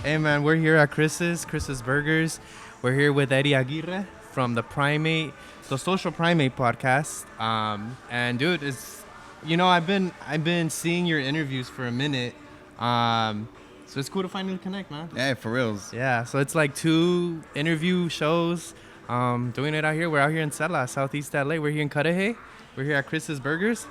Hey man, we're here at Chris's Burgers. We're here with Eddie Aguirre from the Social Primate Podcast. And dude, I've been seeing your interviews for a minute. So it's cool to finally connect, man. Yeah, for reals. Yeah, so it's like 2 interview shows. Doing it out here. We're out here in Sela, Southeast LA. We're here in Cudahy. We're here at Chris's Burgers.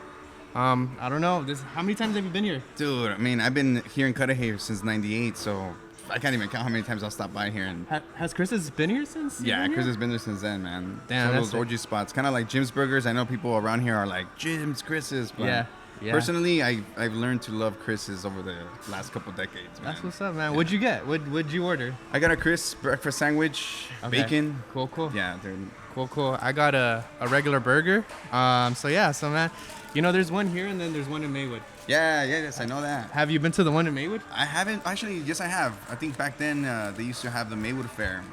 I don't know. How many times have you been here? Dude, I mean, I've been here in Cudahy since '98, so I can't even count how many times I'll stop by here. And Has Chris's been here since? yeah, Chris has been there since then, man. Damn, It's one of those orgy spots, kind of like Jim's Burgers. I know people around here are like Jim's, Chris's. But Yeah. personally, I've learned to love Chris's over the last couple decades, man. That's what's up, man. What'd you get? What'd you order? I got a Chris breakfast sandwich, bacon. Cool. Yeah, dude. Cool. I got a regular burger. So man, there's one here and then there's one in Maywood. Yes, I know that. Have you been to the one in Maywood? I haven't actually. Yes, I have. I think back then they used to have the Maywood Fair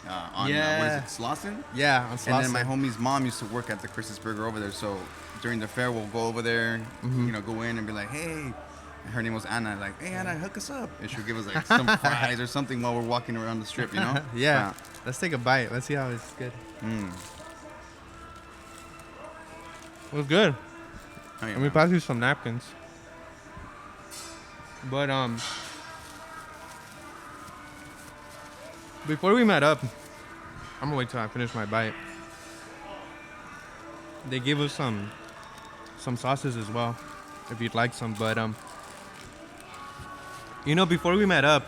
on what is it, Slauson? Yeah, on Slauson. And then my homie's mom used to work at the Chris's Burger over there. So during the fair, we'll go over there, go in and be like, hey. And her name was Anna. Like, hey Anna, hook us up, and she'll give us like some fries or something while we're walking around the strip, Yeah. Let's take a bite. Let's see how it's good. It was good. Oh, yeah, Let me pass you some napkins. But before we met up, I'm gonna wait till I finish my bite. They gave us some sauces as well, if you'd like some. But before we met up,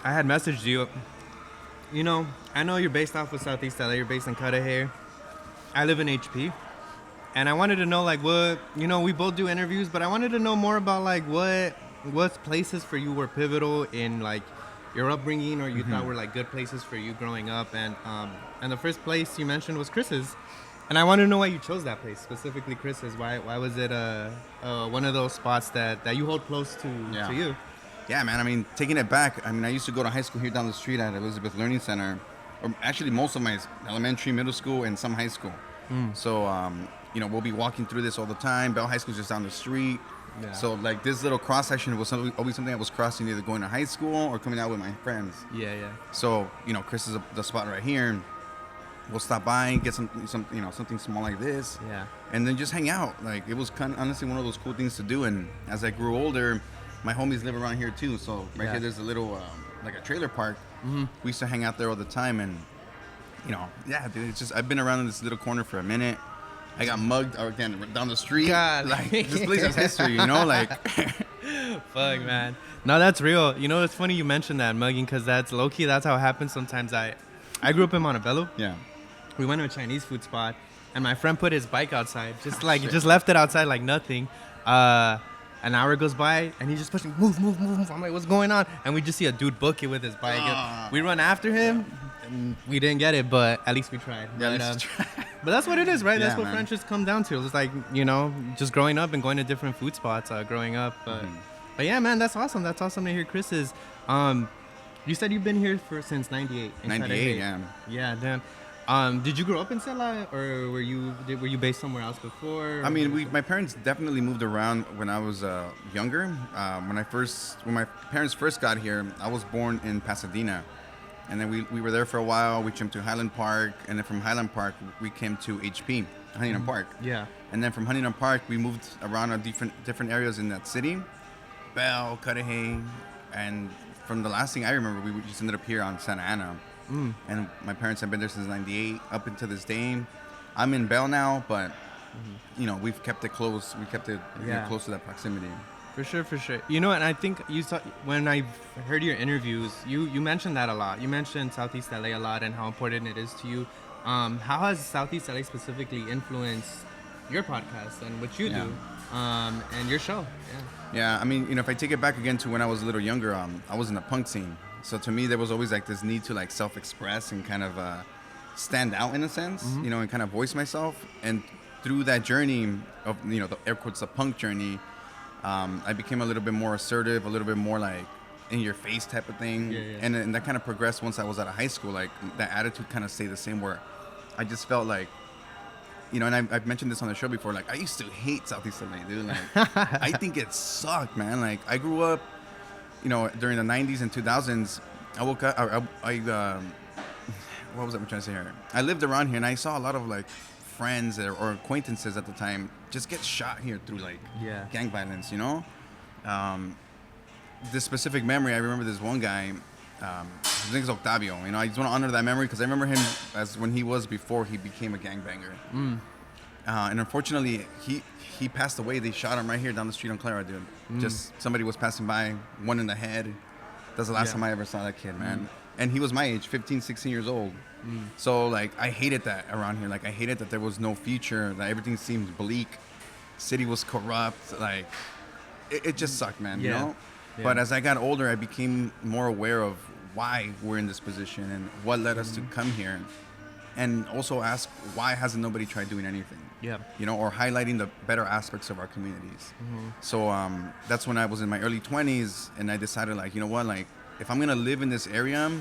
I had messaged you. I know you're based off of Southeast LA. You're based in Cudahy. I live in HP. And I wanted to know, like, what, we both do interviews, but I wanted to know more about, like, what places for you were pivotal in, like, your upbringing or you thought were, like, good places for you growing up. And the first place you mentioned was Chris's. And I want to know why you chose that place, specifically Chris's. Why was it one of those spots that you hold close to you? Yeah, man. I mean, taking it back, I used to go to high school here down the street at Elizabeth Learning Center, or actually most of my elementary, middle school, and some high school. So, we'll be walking through this all the time. Bell High School's just down the street. Yeah. So, like, this little cross section was always something I was crossing, either going to high school or coming out with my friends. Yeah. So, Chris is the spot right here. We'll stop by and get something small like this. Yeah. And then just hang out. Like, it was kind of honestly one of those cool things to do. And as I grew older, my homies live around here too. So here there's a little like a trailer park. We used to hang out there all the time. And dude, it's just I've been around in this little corner for a minute. I got mugged again down the street. God. Like, this place has history, like. Fuck, man. No, that's real. It's funny you mentioned that mugging, because that's low key. That's how it happens sometimes. I grew up in Montebello. Yeah. We went to a Chinese food spot, and my friend put his bike outside, just left it outside like nothing. An hour goes by, and he's just pushing, move. I'm like, what's going on? And we just see a dude book it with his bike. We run after him, and we didn't get it, but at least we tried. Yeah, but that's what it is, right? Yeah, That's what man. friendships come down to. It's like, just growing up and going to different food spots growing up. But yeah, man, that's awesome. That's awesome to hear Chris's. You said you've been here since 98. 98, yeah. Yeah, damn. Did you grow up in Sela, or were you based somewhere else before? I mean, my parents definitely moved around when I was younger. When my parents first got here, I was born in Pasadena, and then we were there for a while. We jumped to Highland Park, and then from Highland Park we came to HP, Huntington Park. Yeah. And then from Huntington Park we moved around to different areas in that city, Bell, Cudahy, and from the last thing I remember, we just ended up here on Santa Ana. And my parents have been there since '98 up until this day. I'm in Bell now, but we've kept it close. We kept it close to that proximity. For sure. And I think when I heard your interviews, you mentioned that a lot. You mentioned Southeast LA a lot and how important it is to you. How has Southeast LA specifically influenced your podcast and what you do and your show? Yeah, I mean, if I take it back again to when I was a little younger, I was in the punk scene. So to me, there was always like this need to like self-express and kind of stand out in a sense, and kind of voice myself. And through that journey of, the air quotes, the punk journey, I became a little bit more assertive, a little bit more like in your face type of thing. Yeah. And that kind of progressed once I was out of high school. Like that attitude kind of stayed the same, where I just felt like, and I've mentioned this on the show before, like I used to hate Southeast LA, dude. Like I think it sucked, man. Like I grew up during the 90s and 2000s, I woke up, what was I trying to say here? I lived around here and I saw a lot of like friends or acquaintances at the time just get shot here through like gang violence, This specific memory, I remember this one guy, his name is Octavio, I just want to honor that memory because I remember him as when he was before he became a gangbanger. And unfortunately, he passed away. They shot him right here down the street on Clara, dude. Just somebody was passing by, one in the head. That's the last time I ever saw that kid, man. And he was my age, 15, 16 years old. So, like, I hated that around here. Like, I hated that there was no future, that everything seemed bleak. City was corrupt. Like, it just sucked, man, you know? Yeah. But as I got older, I became more aware of why we're in this position and what led us to come here. And also ask, why hasn't nobody tried doing anything? Yeah. Or highlighting the better aspects of our communities. So that's when I was in my early 20s, and I decided, like, you know what, like, if I'm going to live in this area,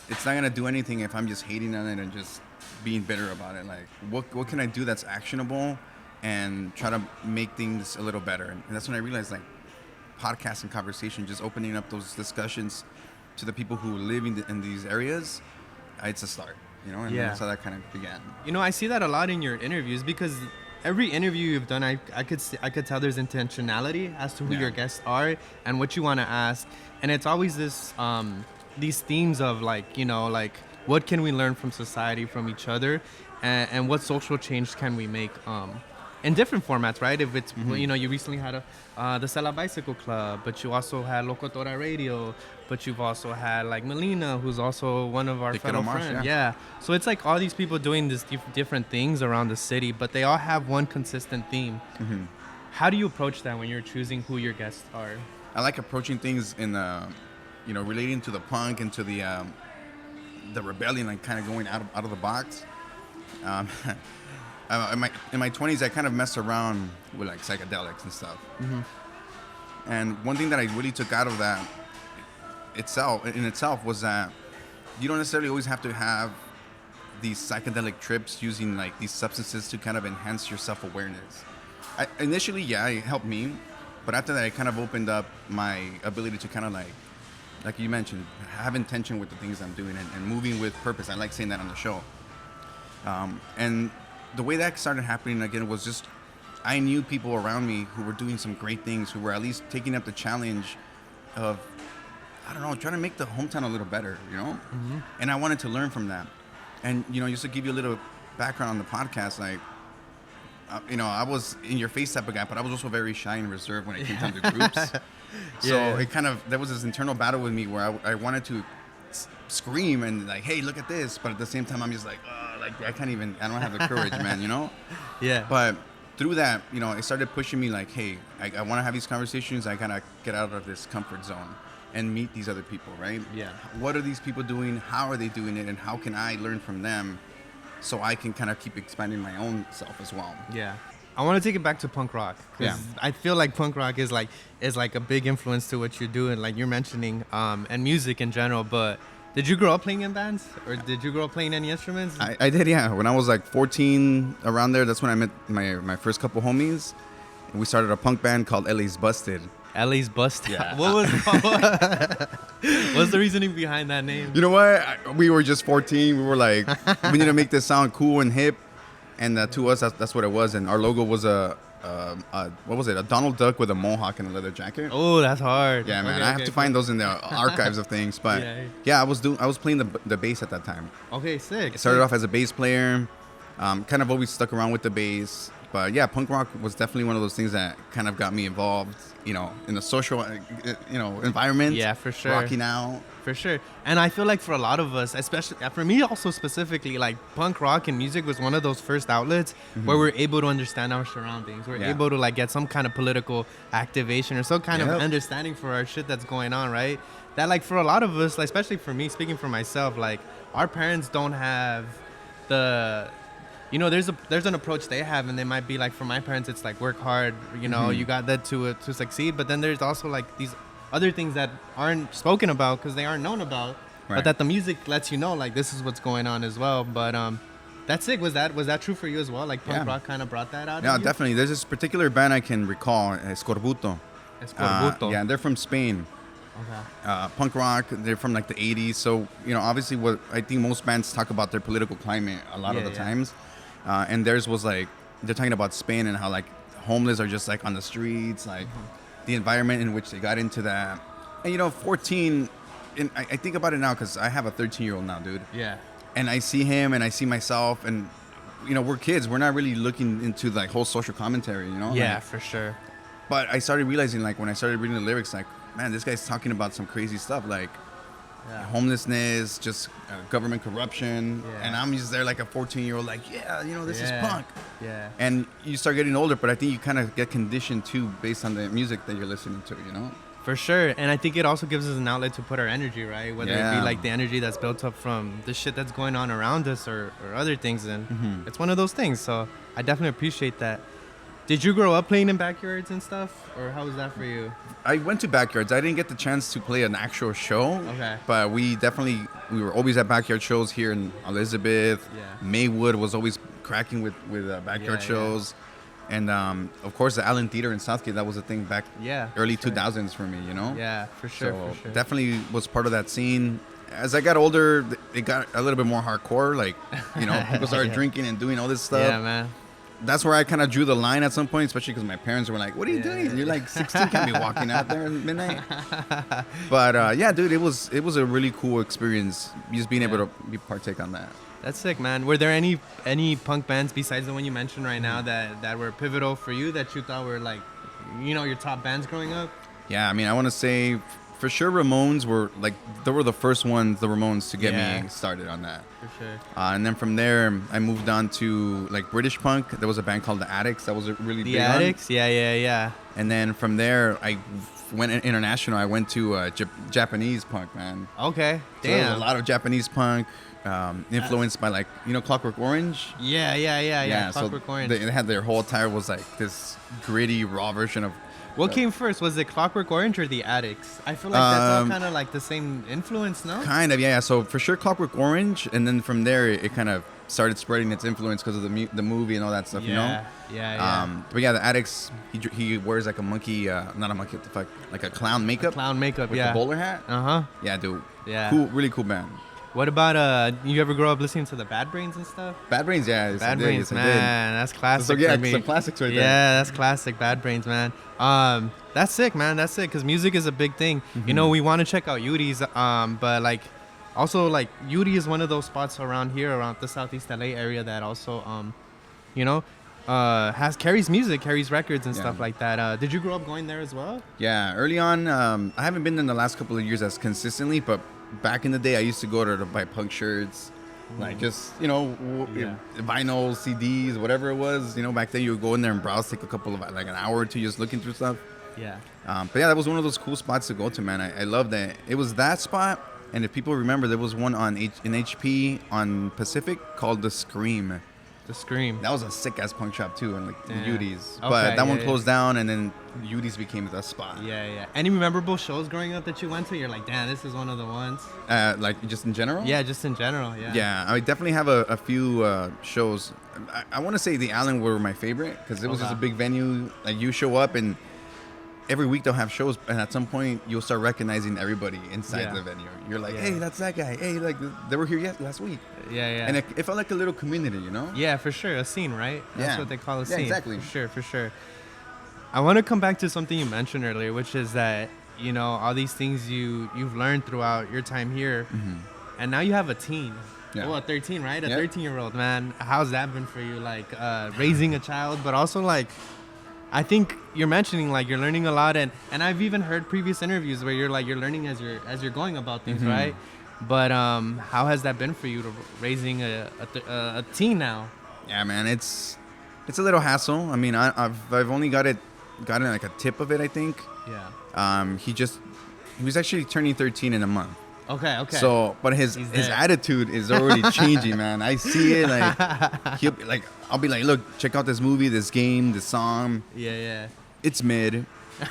it's not going to do anything if I'm just hating on it and just being bitter about it. Like, what can I do that's actionable and try to make things a little better? And that's when I realized, like, podcast and conversation, just opening up those discussions to the people who live in these areas, it's a start. And that's how that kind of began. I see that a lot in your interviews because every interview you've done, I could tell there's intentionality as to who your guests are and what you want to ask, and it's always this these themes of like what can we learn from society, from each other, and what social change can we make in different formats, right? If it's you recently had the Sela Bicycle Club, but you also had Locotora Radio, but you've also had like Melina, who's also one of our fellow friends. Yeah. So it's like all these people doing these different things around the city, but they all have one consistent theme. How do you approach that when you're choosing who your guests are? I like approaching things in relating to the punk and to the rebellion, like kind of going out of the box. In my 20s, I kind of messed around with like psychedelics and stuff. And one thing that I really took out of that in itself was that you don't necessarily always have to have these psychedelic trips using like these substances to kind of enhance your self-awareness. Initially, it helped me, but after that, it kind of opened up my ability to kind of like you mentioned, have intention with the things I'm doing and moving with purpose. I like saying that on the show. And the way that started happening again was just I knew people around me who were doing some great things, who were at least taking up the challenge of, I don't know, trying to make the hometown a little better, And I wanted to learn from that. And, just to give you a little background on the podcast, like, I was in your face type of guy, but I was also very shy and reserved when it came time to groups. So it kind of, there was this internal battle with me where I wanted to scream and like, hey, look at this. But at the same time, I'm just like, I don't have the courage, man, Yeah. But through that, it started pushing me like, hey, I want to have these conversations. I kind of get out of this comfort zone and meet these other people, right? Yeah. What are these people doing? How are they doing it? And how can I learn from them so I can kind of keep expanding my own self as well? Yeah. I want to take it back to punk rock. Yeah. I feel like punk rock is like a big influence to what you're doing, like you're mentioning, and music in general. But did you grow up playing in bands, or did you grow up playing any instruments? I did, yeah. When I was like 14, around there, that's when I met my first couple homies. And we started a punk band called LA's Busted. LA's Busted. Yeah. What's the reasoning behind that name? You know what? We were just 14. We were like, we need to make this sound cool and hip. And to us, that's what it was. And our logo was what was it? A Donald Duck with a mohawk and a leather jacket. Oh, that's hard. Yeah, man. I have to find those in the archives of things. But I was playing the bass at that time. Okay, sick. I started off as a bass player. Kind of always stuck around with the bass. But yeah, punk rock was definitely one of those things that kind of got me involved, in the social, environment. Yeah, for sure. Rocking out. For sure. And I feel like for a lot of us, especially for me also specifically, like punk rock and music was one of those first outlets where we're able to understand our surroundings. We're able to like get some kind of political activation or some kind of understanding for our shit that's going on, right? That like for a lot of us, like, especially for me, speaking for myself, like our parents don't have the... there's an approach they have, and they might be like, for my parents, it's like work hard, you got that to succeed. But then there's also like these other things that aren't spoken about because they aren't known about, but that the music lets you know, like this is what's going on as well. But that's sick. Was that true for you as well? Like punk rock kind of brought that out? Yeah, definitely. There's this particular band I can recall, Escorbuto. Escorbuto. Yeah, they're from Spain. Punk rock, they're from like the 80s. So, obviously what I think most bands talk about their political climate a lot of the times. And theirs was like, they're talking about Spain and how like homeless are just like on the streets, like the environment in which they got into that. And 14, and I think about it now because I have a 13-year-old now, dude. Yeah. And I see him and I see myself and, we're kids. We're not really looking into like whole social commentary, Yeah, like, for sure. But I started realizing like when I started reading the lyrics, like, man, this guy's talking about some crazy stuff like homelessness, just government corruption. Yeah. And I'm just there like a 14-year-old like, this is punk. Yeah. And you start getting older, but I think you kind of get conditioned too based on the music that you're listening to, For sure. And I think it also gives us an outlet to put our energy, right? Whether it be like the energy that's built up from the shit that's going on around us or other things. And it's one of those things. So I definitely appreciate that. Did you grow up playing in backyards and stuff? Or how was that for you? I went to backyards. I didn't get the chance to play an actual show. Okay. But we were always at backyard shows here in Elizabeth. Yeah. Maywood was always cracking with backyard shows. And, of course, the Allen Theater in Southgate, that was a thing back early 2000s for me, Yeah, for sure. So definitely was part of that scene. As I got older, it got a little bit more hardcore. Like, people started drinking and doing all this stuff. Yeah, man. That's where I kind of drew the line at some point, especially because my parents were like, what are you doing? You're like 16, can't be walking out there at midnight. But, dude, it was a really cool experience just being able to partake on that. That's sick, man. Were there any punk bands besides the one you mentioned right now that were pivotal for you that you thought were like, your top bands growing up? Yeah, I mean, I want to say for sure Ramones were like, they were the first ones, the Ramones, to get me started on that. For sure. And then from there, I moved on to like British punk. There was a band called The Addicts that was really big. The Addicts? Yeah. And then from there, I went international. I went to Japanese punk, man. Okay. So there was a lot of Japanese punk. Influenced by like Clockwork Orange. Yeah. Clockwork so Orange. They had their whole attire was like this gritty raw version of. What came first? Was it Clockwork Orange or the Addicts? I feel like that's all kind of like the same influence, no? Kind of, yeah. So for sure Clockwork Orange, and then from there it kind of started spreading its influence because of the movie and all that stuff, Yeah. But yeah, the Addicts. He wears like a monkey, not a monkey. What the fuck? Like a clown makeup. Clown makeup, with a bowler hat. Yeah, dude. Yeah. Cool, really cool band. What about you ever grow up listening to the Bad Brains and stuff? Bad Brains, yeah. Bad Brains, man, that's classic. So yeah, for me. some classics right there. Yeah, that's classic. Bad Brains, man. That's sick, man. That's sick because music is a big thing. We want to check out Yudi's, but like, also like Yudi is one of those spots around here, around the Southeast LA area that also, carries music, carries records and stuff like that. Did you grow up going there as well? Yeah, early on, I haven't been in the last couple of years as consistently, but back in the day, I used to go to buy punk shirts, like just, vinyl, CDs, whatever it was. Back then you would go in there and browse, take a couple of, like an hour or two just looking through stuff. Yeah. But yeah, that was one of those cool spots to go to, man. I love that. It was that spot, and if people remember, there was one in HP on Pacific called The Scream. The Scream. That was a sick-ass punk shop, too, and like Yudi's. Okay, but that one closed down, and then Yudi's became the spot. Yeah. Any memorable shows growing up that you went to? You're like, damn, this is one of the ones. Like just in general? Yeah, just in general, yeah. Yeah, I definitely have a few shows. I want to say the Allen were my favorite, because it was just a big venue. Like, you show up, and every week they'll have shows, and at some point you'll start recognizing everybody inside the venue. You're like, hey, that's that guy. Hey, like they were here last week. Yeah. And it felt like a little community, Yeah, for sure. A scene, right? That's what they call a scene. Yeah, exactly. For sure. I want to come back to something you mentioned earlier, which is that, all these things you've learned throughout your time here, and now you have a teen. Yeah. Well, 13, right? A 13-year-old, man. How's that been for you? Like, raising a child, but also, like, I think you're mentioning, like, you're learning a lot, and I've even heard previous interviews where you're learning as you're going about things, right? But how has that been for you to raising a teen now? Yeah, man, it's a little hassle. I mean, I've only gotten like a tip of it, I think. Yeah. He was actually turning 13 in a month. Okay. So, but his attitude is already changing, man. I see it. Like, I'll be like, look, check out this movie, this game, this song. Yeah. It's mid.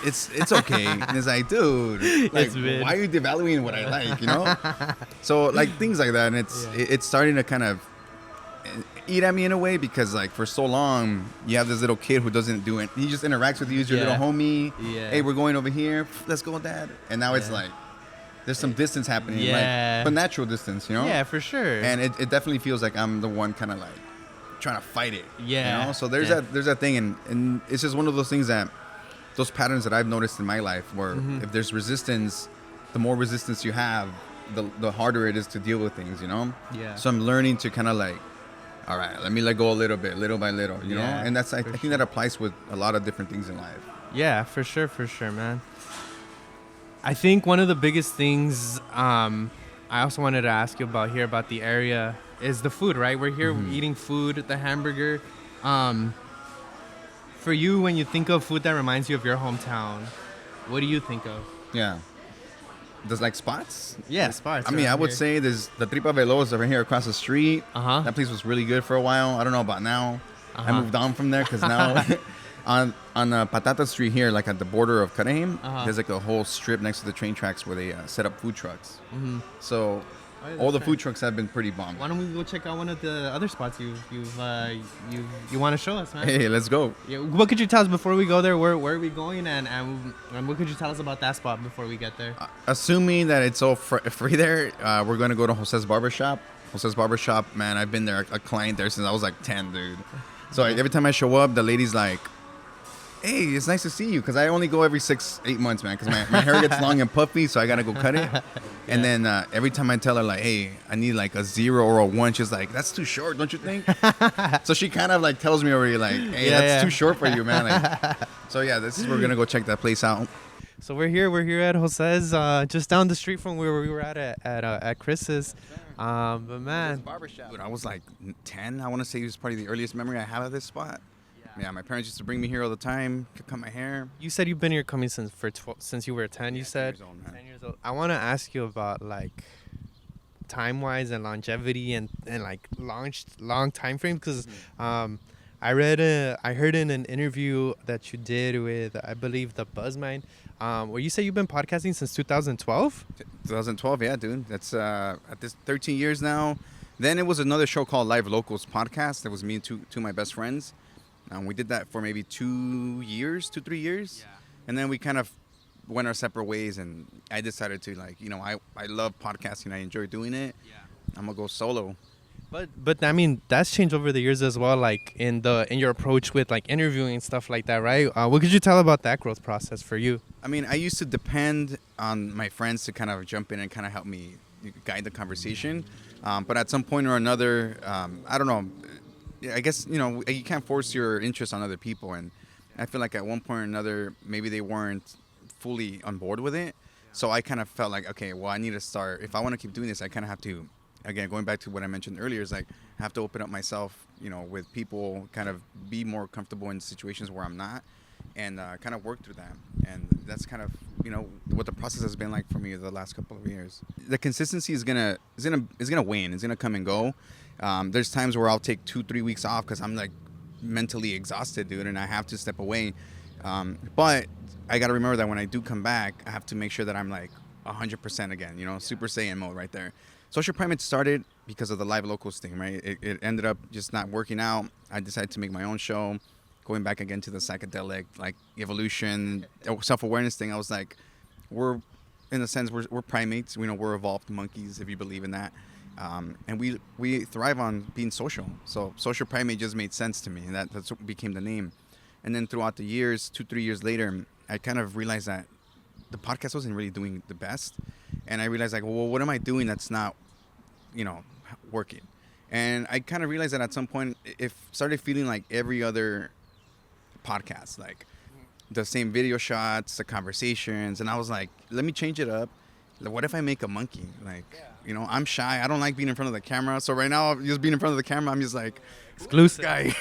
It's okay. And it's like, dude, like, why are you devaluing what I like? So, like, things like that, and it's starting to kind of eat at me in a way because like for so long you have this little kid who doesn't do it. He just interacts with you as your little homie. Yeah. Hey, we're going over here. Let's go, Dad. And now it's like there's some distance happening. Yeah. Like, but natural distance, you know? Yeah, for sure. And it definitely feels like I'm the one kind of like trying to fight it. Yeah. You know? So there's that thing, and it's just one of those things that those patterns that I've noticed in my life where if there's resistance, the more resistance you have, the harder it is to deal with things, you know? Yeah. So I'm learning to kind of like, all right, let me let go a little bit, little by little, you know? And that's I think that applies with a lot of different things in life. Yeah, for sure, man. I think one of the biggest things I also wanted to ask you about here, about the area, is the food, right? We're here eating food, the hamburger. For you, when you think of food that reminds you of your hometown, what do you think of? Yeah. There's like spots? Yeah, spots. I mean, I would say there's the Tripa Veloz over here across the street. That place was really good for a while. I don't know about now. I moved on from there because now on Patata Street here, like at the border of Cudahy, there's like a whole strip next to the train tracks where they set up food trucks. So all the food trucks have been pretty bomb. Why don't we go check out one of the other spots you want to show us, man? Hey, let's go. Yeah, what could you tell us before we go there? Where are we going, and what could you tell us about that spot before we get there? Assuming that it's all free there, we're going to go to Jose's Barbershop. Jose's Barbershop, man, I've been there, a client there since I was like 10, dude. So every time I show up, the lady's like, hey, it's nice to see you, because I only go every 6-8 months, man, because my hair gets long and puffy, so I gotta go cut it. And then every time I tell her like, hey, I need like a 0 or a 1, she's like, that's too short, don't you think? So she kind of like tells me already like, hey, that's too short for you, man. Like, so yeah, we're gonna go check that place out. So we're here at Jose's, just down the street from where we were at Chris's. But man, Barbershop. Dude, I was like 10. I want to say it was probably the earliest memory I have of this spot. Yeah, my parents used to bring me here all the time, cut my hair. You said you've been here coming since you were 10. You said 10 years old, man. 10 years old. I want to ask you about like time-wise and longevity and like long time frame, because I heard in an interview that you did with, I believe, the Buzzmind, where you said you've been podcasting since 2012. 2012, yeah, dude. That's at this 13 years now. Then it was another show called Live Locals Podcast. That was me and two of my best friends. We did that for maybe 2 years, 3 years. Yeah. And then we kind of went our separate ways, and I decided to, like, you know, I love podcasting. I enjoy doing it. Yeah. I'm going to go solo. But I mean, that's changed over the years as well, like in your approach with like interviewing and stuff like that, right? What could you tell about that growth process for you? I mean, I used to depend on my friends to kind of jump in and kind of help me guide the conversation. But at some point or another, I don't know, I guess, you know, you can't force your interest on other people. And I feel like at one point or another, maybe they weren't fully on board with it. So I kind of felt like, okay, well, I need to start. If I want to keep doing this, I kind of have to, again, going back to what I mentioned earlier, is like I have to open up myself, you know, with people, kind of be more comfortable in situations where I'm not, and kind of work through that. And that's kind of, you know, what the process has been like for me the last couple of years. The consistency is gonna wane. It's gonna come and go. There's times where I'll take 2-3 weeks off because I'm like mentally exhausted, dude, and I have to step away. But I got to remember that when I do come back, I have to make sure that I'm like 100% again, you know, Super Saiyan mode right there. Social Primate started because of the Live Locals thing, right? It ended up just not working out. I decided to make my own show, going back again to the psychedelic, like evolution, self-awareness thing. I was like, we're, in a sense, we're primates. You know, we're evolved monkeys, if you believe in that. And we thrive on being social. So Social Primate just made sense to me, and that's what became the name. And then throughout the years, 2-3 years later, I kind of realized that the podcast wasn't really doing the best. And I realized, like, well, what am I doing that's not, you know, working? And I kind of realized that at some point, it started feeling like every other podcast, like the same video shots, the conversations. And I was like, let me change it up. What if I make a monkey? Like, you know, I'm shy. I don't like being in front of the camera. So right now, just being in front of the camera, I'm just like, exclusive guy.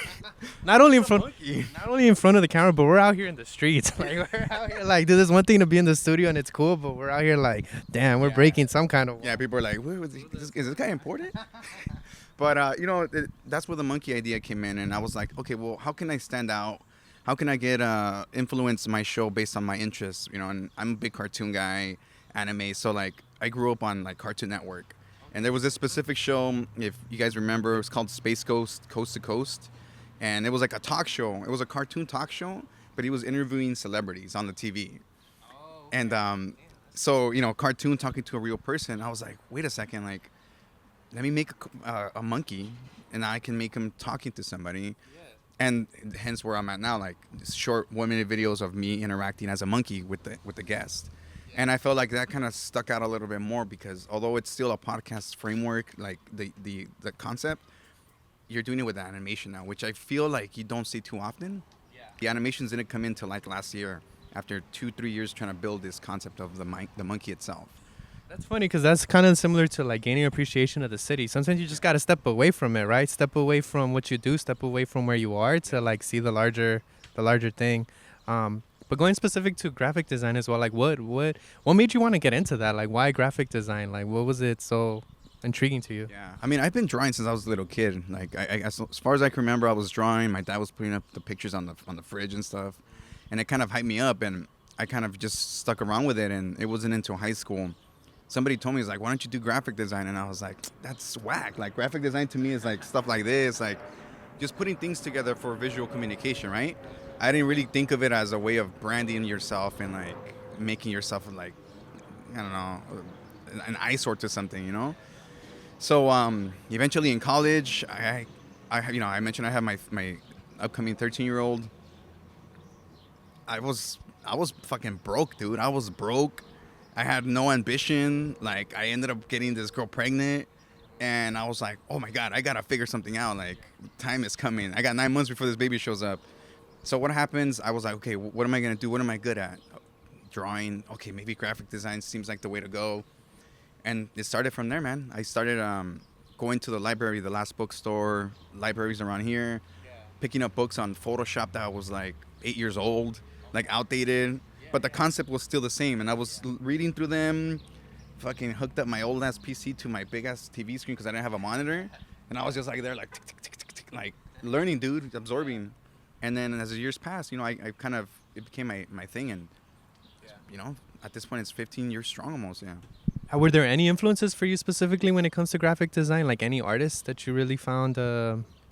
not only in front of the camera, but we're out here in the streets. Like, we're out here like, dude, there's one thing to be in the studio and it's cool, but we're out here like, damn, we're breaking some kind of. Yeah, people are like, is this guy important? But you know, that's where the monkey idea came in, and I was like, okay, well, how can I stand out? How can I get influence my show based on my interests? You know, and I'm a big cartoon guy, anime. So like, I grew up on like Cartoon Network. And there was this specific show, if you guys remember, it was called Space Ghost Coast to Coast. And it was like a talk show. It was a cartoon talk show, but he was interviewing celebrities on the TV. Oh, okay. And so, cartoon talking to a real person. I was like, wait a second, like, let me make a monkey, and I can make him talking to somebody. Yeah. And hence where I'm at now, like short 1-minute videos of me interacting as a monkey with the guest. Yeah. And I felt like that kind of stuck out a little bit more because although it's still a podcast framework, like the concept, you're doing it with animation now, which I feel like you don't see too often. Yeah. The animations didn't come into like last year after 2-3 years trying to build this concept of the monkey itself. That's funny because that's kind of similar to like gaining appreciation of the city. Sometimes you just got to step away from it, right? Step away from what you do, step away from where you are to like see the larger thing. But going specific to graphic design as well, like what made you want to get into that? Like why graphic design? Like what was it so intriguing to you? Yeah, I mean, I've been drawing since I was a little kid. Like, as far as I can remember, I was drawing. My dad was putting up the pictures on the fridge and stuff, and it kind of hyped me up, and I kind of just stuck around with it. And it wasn't until high school, somebody told me, like, why don't you do graphic design? And I was like, that's whack. Like, graphic design to me is like stuff like this, like just putting things together for visual communication, right? I didn't really think of it as a way of branding yourself and like making yourself like, I don't know, an eyesore to something, So eventually in college, I mentioned I have my upcoming 13-year-old. I was fucking broke, dude. I was broke. I had no ambition. Like I ended up getting this girl pregnant, and I was like, oh my God, I gotta figure something out. Like time is coming. I got 9 months before this baby shows up. So what happens? I was like, okay, what am I gonna do? What am I good at? Drawing. Okay, maybe graphic design seems like the way to go. And it started from there, man. I started going to the library, the last bookstore, libraries around here, picking up books on Photoshop that was like 8 years old, like outdated. But the concept was still the same. And I was reading through them, fucking hooked up my old ass PC to my big ass TV screen because I didn't have a monitor. And I was just like there, like, tick, tick, tick, tick, tick, like learning, dude, absorbing. And then as the years passed, I kind of, it became my thing. And, at this point, it's 15 years strong almost, yeah. Were there any influences for you specifically when it comes to graphic design? Like any artists that you really found,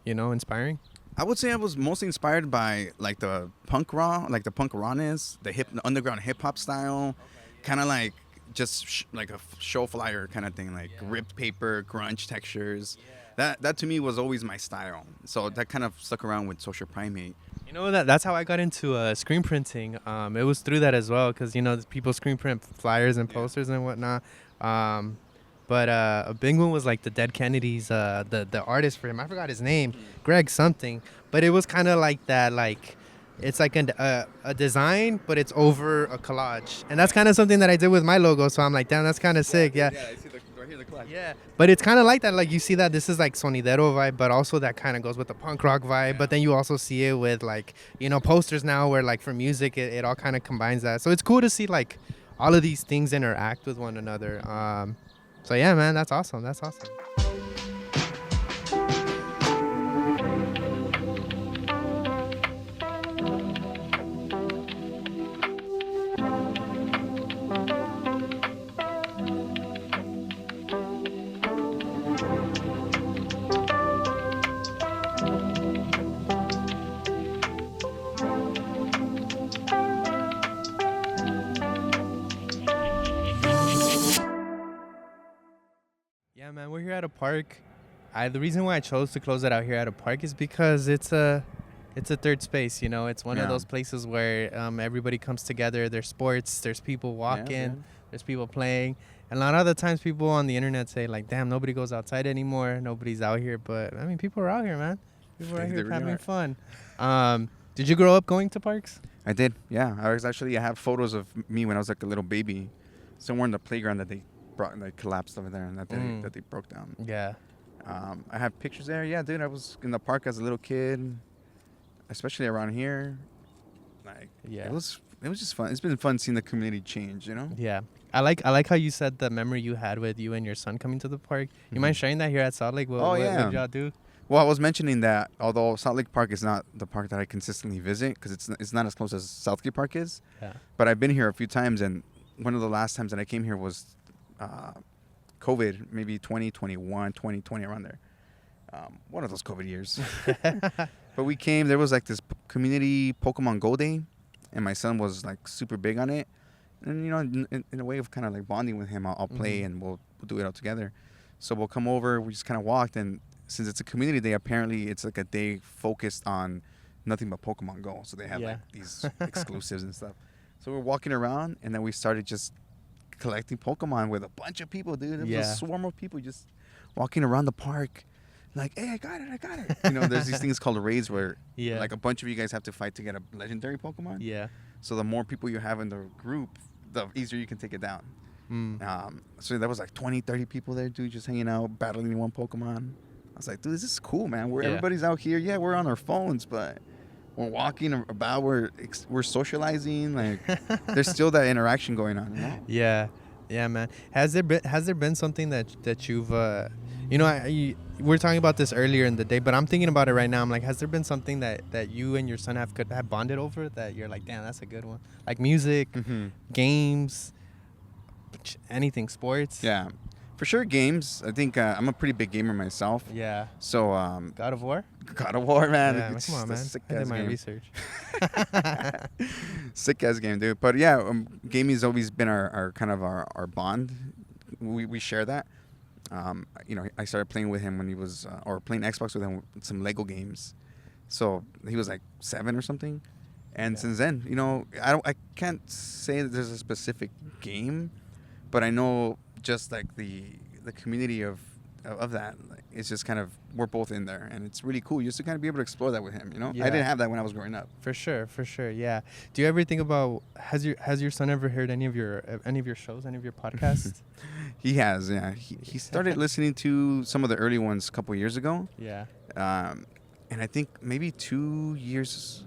inspiring? I would say I was mostly inspired by like the punk rawness, the underground hip hop style, kind of like just like a show flyer kind of thing, like ripped paper, grunge textures. That to me was always my style. So that kind of stuck around with Social Primate. That's how I got into screen printing. It was through that as well because, people screen print flyers and posters and whatnot. But a big one was like the Dead Kennedys, the artist for him. I forgot his name, Greg something. But it was kind of like that, like it's like a design, but it's over a collage. And that's kind of something that I did with my logo. So I'm like, damn, that's kind of sick. Yeah. Yeah, I see right here the collage. Yeah, but it's kind of like that. Like you see that this is like sonidero vibe, but also that kind of goes with the punk rock vibe. Yeah. But then you also see it with like, posters now where like for music, it all kind of combines that. So it's cool to see like all of these things interact with one another. So yeah, man, that's awesome. That's awesome. Yeah, man, we're here at a park. The reason why I chose to close it out here at a park is because it's a third space, It's one of those places where everybody comes together. There's sports, there's people walking, there's people playing. And a lot of the times people on the internet say, like, damn, nobody goes outside anymore. Nobody's out here. But, I mean, people are out here, man. People are out here having fun. Did you grow up going to parks? I did, yeah. I have photos of me when I was like a little baby, somewhere in the playground that they collapsed over there and that they broke down. Yeah. I have pictures there. Yeah, dude, I was in the park as a little kid, especially around here. Like, it was just fun. It's been fun seeing the community change, Yeah. I like how you said the memory you had with you and your son coming to the park. You mind sharing that here at Salt Lake? What did y'all do? Well, I was mentioning that although Salt Lake Park is not the park that I consistently visit because it's not as close as Southgate Park is. Yeah. But I've been here a few times, and one of the last times that I came here was COVID, maybe 2021, 2020, around there. One of those COVID years. But we came, there was like this community Pokemon Go day, and my son was like super big on it. And, you know, in a way of kind of like bonding with him, I'll play and we'll do it all together. So we'll come over, we just kind of walked, and since it's a community day, apparently it's like a day focused on nothing but Pokemon Go. So they have like these exclusives and stuff. So we're walking around, and then we started just collecting Pokemon with a bunch of people, dude. It was a swarm of people just walking around the park. Like, hey, I got it. You know, there's these things called raids where like a bunch of you guys have to fight to get a legendary Pokemon. Yeah. So the more people you have in the group, the easier you can take it down. So there was like 20, 30 people there, dude, just hanging out, battling one Pokemon. I was like, dude, this is cool, man. Everybody's out here. Yeah, we're on our phones, but we're walking about. We're socializing. Like, there's still that interaction going on. You know? Yeah, man. Has there been something that you've you know, we're talking about this earlier in the day, but I'm thinking about it right now. I'm like, has there been something that you and your son have bonded over that you're like, damn, that's a good one? Like music, games, anything, sports? Yeah, for sure, games. I think I'm a pretty big gamer myself. Yeah. So God of War, man. Yeah, come on, man. I did my research. Sick ass game, dude. But yeah, gaming's always been our kind of our bond. We share that. You know, I started playing with him when he was, or playing Xbox with him with some Lego games. So he was like 7 or something. And since then, you know, I can't say that there's a specific game, but I know just like the community of that, like, it's just kind of, we're both in there, and it's really cool just to kind of be able to explore that with him, you know? I didn't have that when I was growing up. For sure, yeah. Do you ever think about, has your son ever heard any of your shows, any of your podcasts? He has, yeah. He started listening to some of the early ones a couple years ago. Yeah. And I think maybe 2 years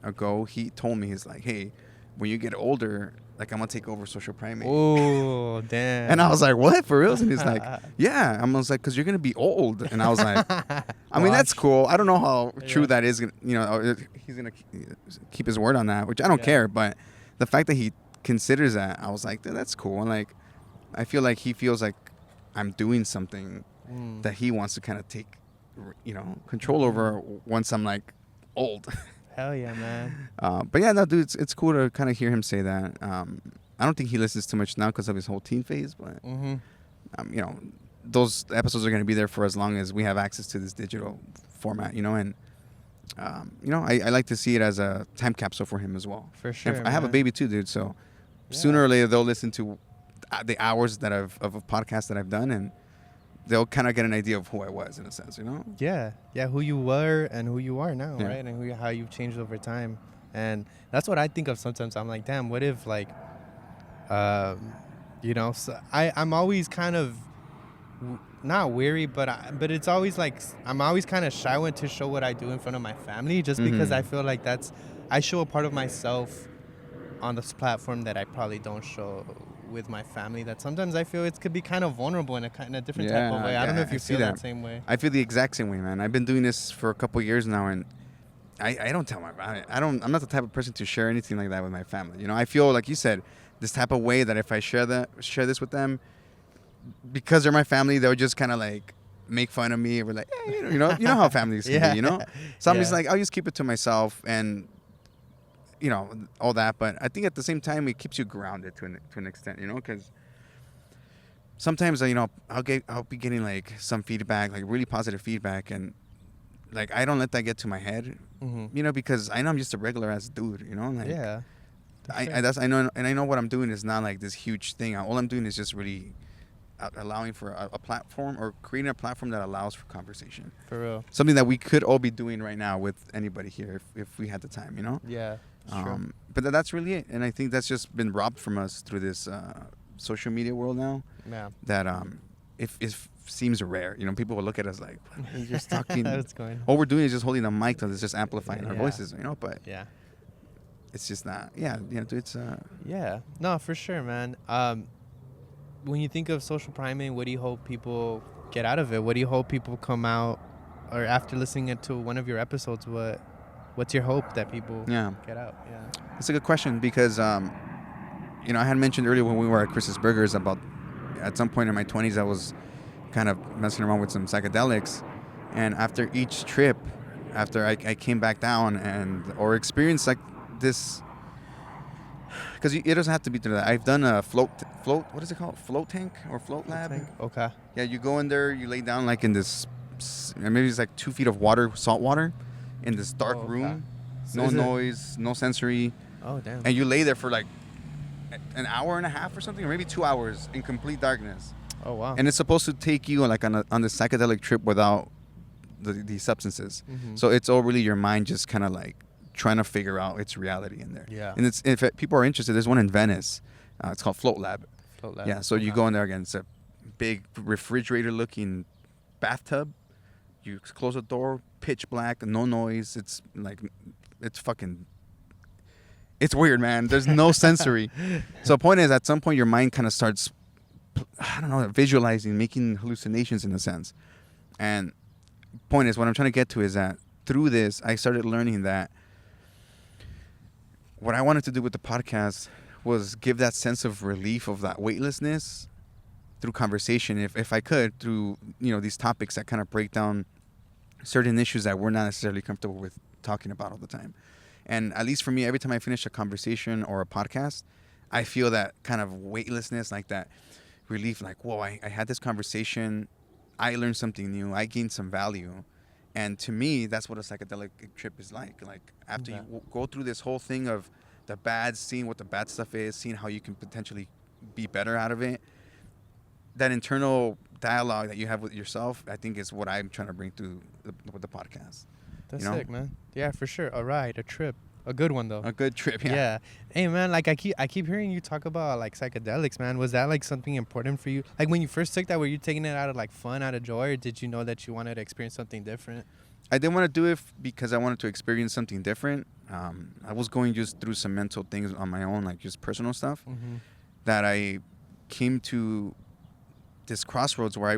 ago, he told me, he's like, hey, when you get older, like, I'm going to take over Social Primate. Oh, damn. And I was like, what? For real? And he's like, yeah. I was like, because you're going to be old. And I was like, I mean, that's cool. I don't know how true that is. You know, he's going to keep his word on that, which I don't care. But the fact that he considers that, I was like, that's cool. And, like, I feel like he feels like I'm doing something that he wants to kind of take, you know, control over once I'm, like, old. Hell yeah, man. But yeah, no, dude, it's cool to kind of hear him say that. I don't think he listens too much now because of his whole teen phase, but you know, those episodes are going to be there for as long as we have access to this digital format, you know, and you know, I like to see it as a time capsule for him as well. For sure. And I have a baby too, dude, so sooner or later they'll listen to the hours that of a podcast that I've done, and they'll kind of get an idea of who I was, in a sense, you know? Yeah, who you were and who you are now, right? And how you've changed over time. And that's what I think of sometimes. I'm like, damn, what if, like, you know, so I'm always kind of not weary, but it's always like I'm always kind of shy when to show what I do in front of my family, just because I feel like I show a part of myself on this platform that I probably don't show with my family, that sometimes I feel it could be kind of vulnerable in a different type of way. I don't know if you feel that same way. I feel the exact same way, man. I've been doing this for a couple years now, and I don't tell I'm not the type of person to share anything like that with my family. You know, I feel like you said, this type of way that if I share this with them, because they're my family, they'll just kind of like make fun of me. We're like, hey, you know how families can be, you know? So I'm just like, I'll just keep it to myself, and you know, all that. But I think at the same time, it keeps you grounded to an extent, you know, because sometimes, you know, I'll be getting like some feedback, like really positive feedback, and like I don't let that get to my head, you know, because I know I'm just a regular ass dude, you know, like I know what I'm doing is not like this huge thing. All I'm doing is just really allowing for a platform, or creating a platform that allows for conversation. For real. Something that we could all be doing right now with anybody here if we had the time, you know? Yeah. Sure. But that's really it. And I think that's just been robbed from us through this social media world now. Yeah. That it seems rare. You know, people will look at us like, you're just talking. What's going on? All we're doing is just holding a mic that's just amplifying our voices, you know? But yeah, it's just not. Yeah, you know, it's yeah. No, for sure, man. When you think of Social Primate, what do you hope people get out of it? What do you hope people come out, or after listening to one of your episodes, what's your hope that people get out? Yeah, it's a good question, because you know, I had mentioned earlier when we were at Chris's Burgers about at some point in my 20s, I was kind of messing around with some psychedelics. And after each trip, after I came back down or experienced like this, because it doesn't have to be through that. I've done a float, what is it called? Float tank or float lab? Okay. Yeah, you go in there, you lay down like in this, maybe it's like 2 feet of water, salt water, in this dark room. So no noise, no sensory. Oh, damn. And you lay there for like an hour and a half or something, or maybe 2 hours in complete darkness. Oh, wow. And it's supposed to take you like on the psychedelic trip without the substances. Mm-hmm. So it's all really your mind just kind of like trying to figure out its reality in there. Yeah. And if people are interested, there's one in Venice. It's called Float Lab. Float Lab. Yeah. So you go in there again. It's a big refrigerator-looking bathtub. You close the door, pitch black, no noise. It's like, it's weird, man. There's no sensory. So the point is, at some point, your mind kind of starts, I don't know, visualizing, making hallucinations in a sense. And point is, what I'm trying to get to is that through this, I started learning that what I wanted to do with the podcast was give that sense of relief of that weightlessness through conversation, if I could, through, you know, these topics that kind of break down certain issues that we're not necessarily comfortable with talking about all the time. And at least for me, every time I finish a conversation or a podcast, I feel that kind of weightlessness, like that relief, like, whoa, I had this conversation, I learned something new, I gained some value. And to me, that's what a psychedelic trip is like. Like, after you go through this whole thing of the bad, seeing what the bad stuff is, seeing how you can potentially be better out of it, that internal dialogue that you have with yourself, I think is what I'm trying to bring through with the podcast. That's you know? sick, man. Yeah, for sure. A ride, a trip. A good one, though. A good trip, yeah. Yeah. Hey, man, like, I keep hearing you talk about, like, psychedelics, man. Was that, like, something important for you? Like, when you first took that, were you taking it out of, like, fun, out of joy, or did you know that you wanted to experience something different? I didn't want to do it because I wanted to experience something different. I was going just through some mental things on my own, like just personal stuff, that I came to this crossroads where I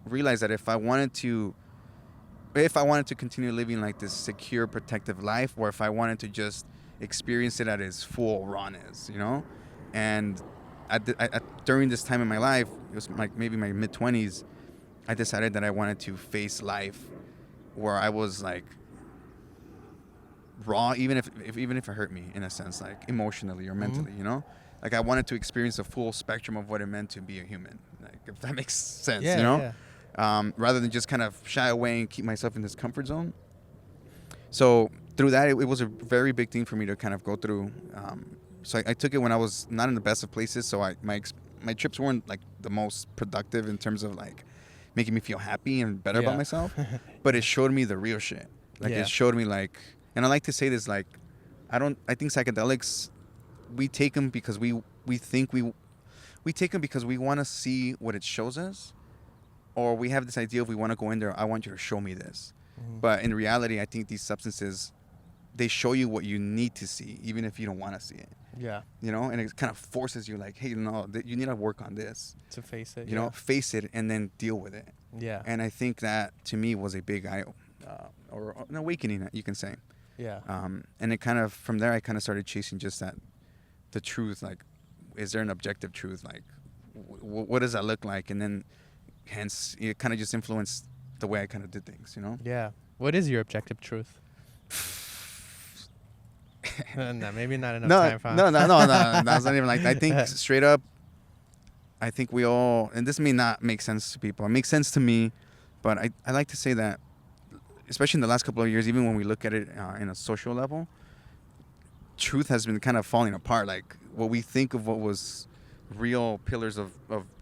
realized that if I wanted to continue living like this secure, protective life, or if I wanted to just experience it at its full rawness, you know? And during this time in my life, it was like maybe my mid-20s, I decided that I wanted to face life where I was like raw, even if it hurt me in a sense, like emotionally or mentally, you know? Like, I wanted to experience the full spectrum of what it meant to be a human, like, if that makes sense, you know? Yeah. Rather than just kind of shy away and keep myself in this comfort zone. So through that, it was a very big thing for me to kind of go through. So I took it when I was not in the best of places. So my trips weren't like the most productive in terms of like making me feel happy and better about myself. But it showed me the real shit. Like, it showed me like, and I like to say this, like, I think psychedelics, we take them because we take them because we want to see what it shows us. Or we have this idea, if we want to go in there, I want you to show me this. But in reality, I think these substances, they show you what you need to see, even if you don't want to see it. Yeah. You know, and it kind of forces you like, hey, no, you need to work on this. To face it. You know, face it and then deal with it. Yeah. And I think that, to me, was a big or an awakening, you can say. Yeah. And it kind of, from there, I kind of started chasing just the truth. Like, is there an objective truth? Like, what does that look like? And then, hence, it kind of just influenced the way I kind of did things, you know? Yeah. What is your objective truth? No, maybe not enough time for No, that's not even like that. I think straight up, I think we all, and this may not make sense to people. It makes sense to me, but I like to say that, especially in the last couple of years, even when we look at it in a social level, truth has been kind of falling apart. Like, what we think of what was real pillars of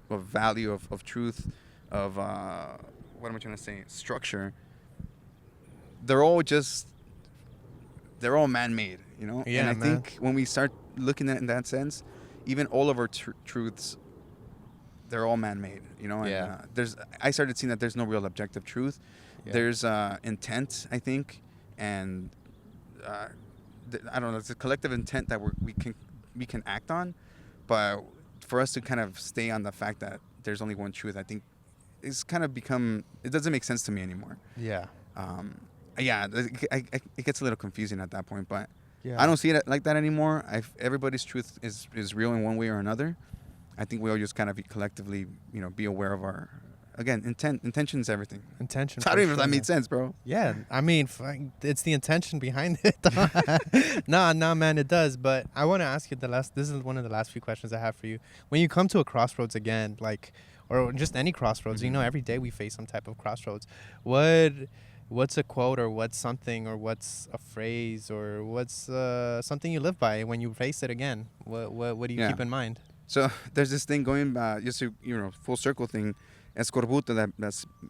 value, of truth, of what am I trying to say, structure, they're all man-made, you know? Yeah, and I think when we start looking at it in that sense, even all of our truths, they're all man-made, you know? And I started seeing that there's no real objective truth. Yeah. There's intent, I think, and I don't know, it's a collective intent that we can act on, but for us to kind of stay on the fact that there's only one truth, I think it's kind of it doesn't make sense to me anymore. Yeah. It gets a little confusing at that point, but I don't see it like that anymore. Everybody's truth is real in one way or another. I think we all just kind of collectively, be aware of our, again, intention is everything. Intention. I don't even know if that man. made sense, bro. Yeah, I mean, it's the intention behind it. No, man, it does. But I want to ask you this is one of the last few questions I have for you. When you come to a crossroads again, like, or just any crossroads, every day we face some type of crossroads. What's a quote, or what's something, or what's a phrase, or what's something you live by when you face it again? What do you keep in mind? So there's this thing going just to, full circle thing. Escorbuto,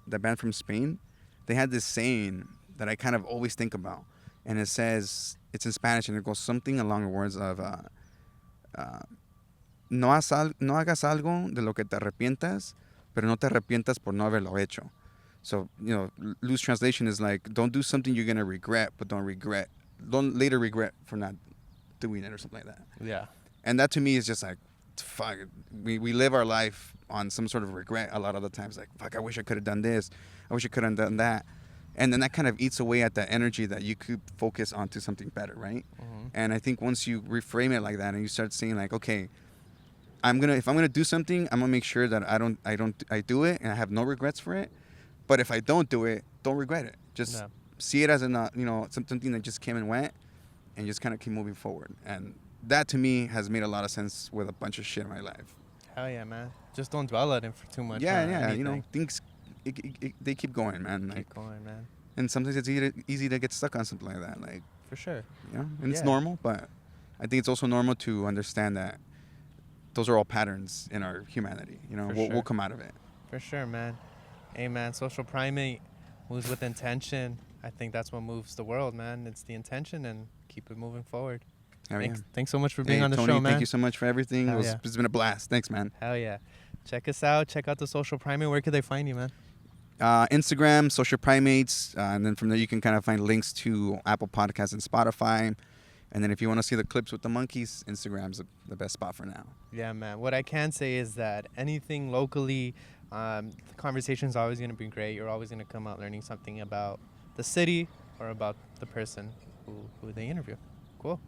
that band from Spain, they had this saying that I kind of always think about, and it says, it's in Spanish, and it goes something along the words of no hagas algo de lo que te arrepientas, pero no te arrepientas por no haberlo hecho. So, loose translation is like, don't do something you're gonna regret, but don't later regret for not doing it, or something like that. Yeah. And that to me is just like, fuck, we live our life on some sort of regret a lot of the times. Like, fuck, I wish I could have done this. I wish I could have done that. And then that kind of eats away at that energy that you could focus onto something better, right? Mm-hmm. And I think once you reframe it like that and you start saying like, okay, if I'm gonna do something, I'm gonna make sure that I do it and I have no regrets for it. But if I don't do it, don't regret it. Just see it as something that just came and went, and just kind of keep moving forward. And that to me has made a lot of sense with a bunch of shit in my life. Hell yeah, man. Just don't dwell on it for too much. Yeah. Things they keep going, man. Keep going, man. And sometimes it's easy to get stuck on something like that. Like, for sure. And it's normal, but I think it's also normal to understand that those are all patterns in our humanity. We'll come out of it. For sure, man. Hey, man, Social Primate moves with intention. I think that's what moves the world, man. It's the intention, and keep it moving forward. Thanks so much for being on the Tony, show, man. Thank you so much for everything. It's been a blast. Thanks, man. Hell yeah. Check us out. Check out the Social Primate. Where could they find you, man? Instagram, Social Primates. And then from there, you can kind of find links to Apple Podcasts and Spotify. And then if you want to see the clips with the monkeys, Instagram's the best spot for now. Yeah, man. What I can say is that anything locally, the conversation's always going to be great. You're always going to come out learning something about the city or about the person who they interview. Cool.